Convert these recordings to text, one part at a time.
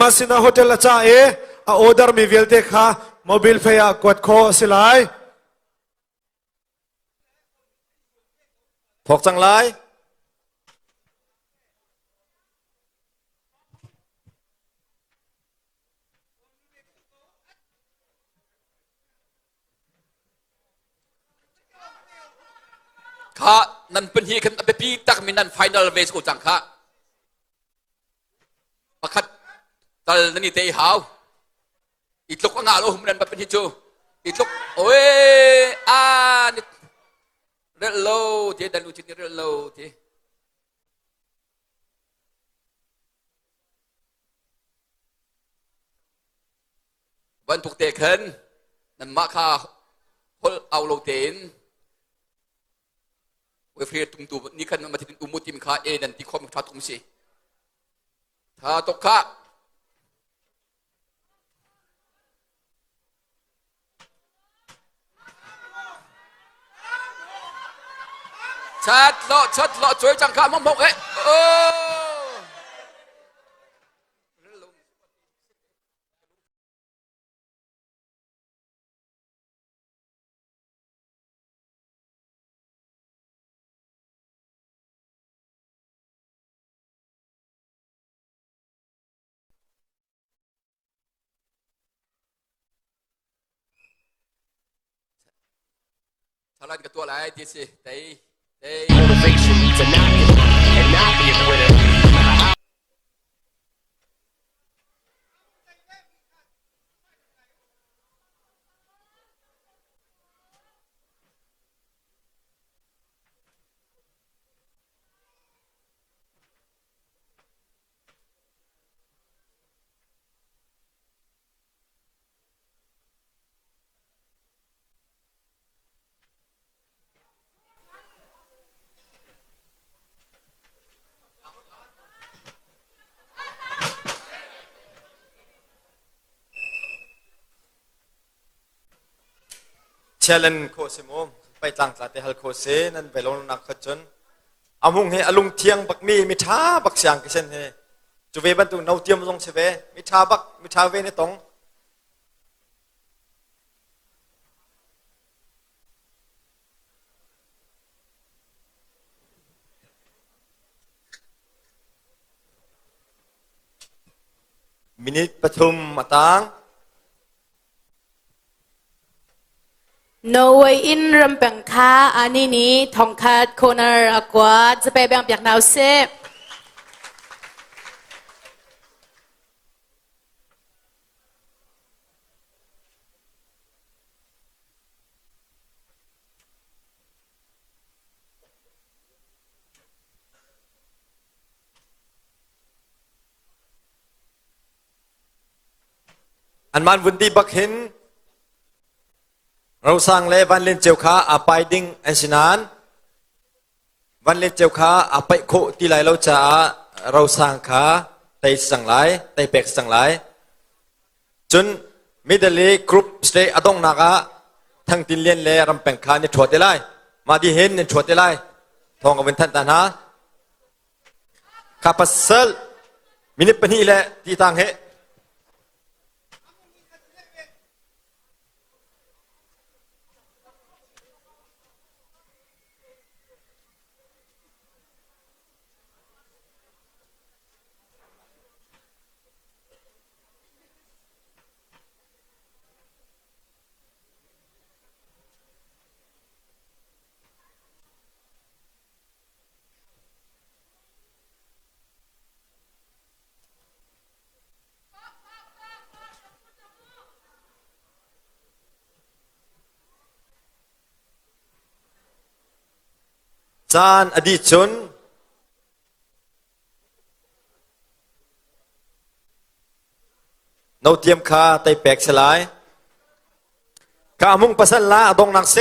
masina hotel acha a order mi velte kha mobile phaya kwat kho silai phok chang laiข้านั่นเป็นฮีกันไปปีตักมินันไฟนอลเวสกูจังข้ามาคัดตอนนี้เตะหาวอีกลุกงาโลมันนั่นเป็นฮีจูอีกลุกโอ้ยนี่เรลโลที่ดันลูจินเรลโลที่วันถูกเตะขึ้นนั่นมาข้าพลเอาโลเตนเวฟเรียตุงตูนี่ขันมาที่อุมุติมข้าดันที่คอมทัดทุมสิถ้าตกข้าชัดเลาะช่วยจังข้ามองโอ้ทารันกับตัวอะไรดีสิเตะmotivation to not give up and not be a quitter. เชลันโคเซโมไปจังสาเตฮัลโคเซนั่นไปลงนักขจนอามุงเฮอลุงเทียงบักมีมิท้าบักเสียงกิเซนเฮจูเวบันตุนาวเทียมลงเสเวมิท้าบักมิท้าเวเนตงมินิปทุมมาตัง No way in รำแบ่งค่าอันนี้ทองคาดโคนาร์อากวาจะไปแบ่งเปียกนาวเซอันมันวันดีบักเห็นเราสร้างเลวันเล่นเจ้าขาอาไปดิ้งเอสินานวันเล่นเจ้าขาอาไปโคที่ไหลเราจะเราสร้างขาไต่สังไหลไต่เป็กสังไหลจนมิดเดิลกรุ๊ปสเตย์อดงนักะทั้งตินเลียนเล่รำแปงขาเนี่ยถวดได้ไรมาดีเห็นเนี่ยถวดได้ไรทองกับเป็นท่านตานะข้าพัสเซลมินิปนี่แหละที่ต่างเห จานอดีตชนเราเตรียมคาไต่แปกสลายกามุงปัสลาดงนักเส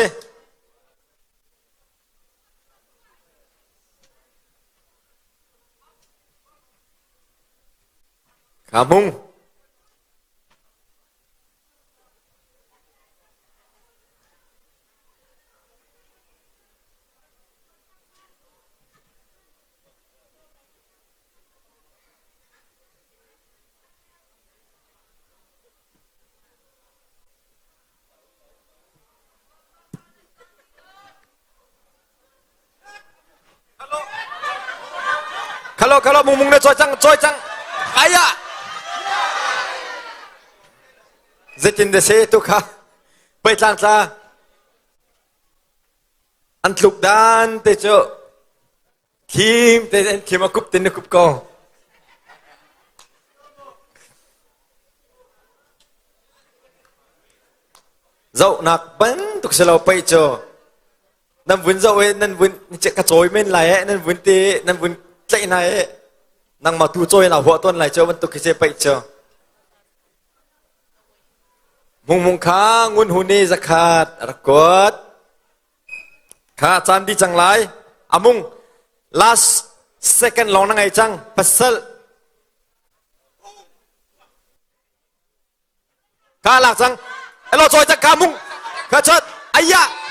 กามุง kalau mung na choi chang aya zetin de se tu kha pai tlang tla an tluk dan te cho kim te en kim akup te ne kup ko dậu nạc bắn tục sẽ lâu pai cho năm vun dậu ấy năm vun chạy cả chối men lại ấy năm vun tê năm vun chạy này ấy năng mà tu trôi nào vợ tuần lại cho vẫn tục cái xe pai cho mung mung khá ngun huni zakat rakot khá chan đi chẳng lại mung last second long năng ngày chăng pasal khá lạc chăng lo trôi chắc khá mung khá chết ai ya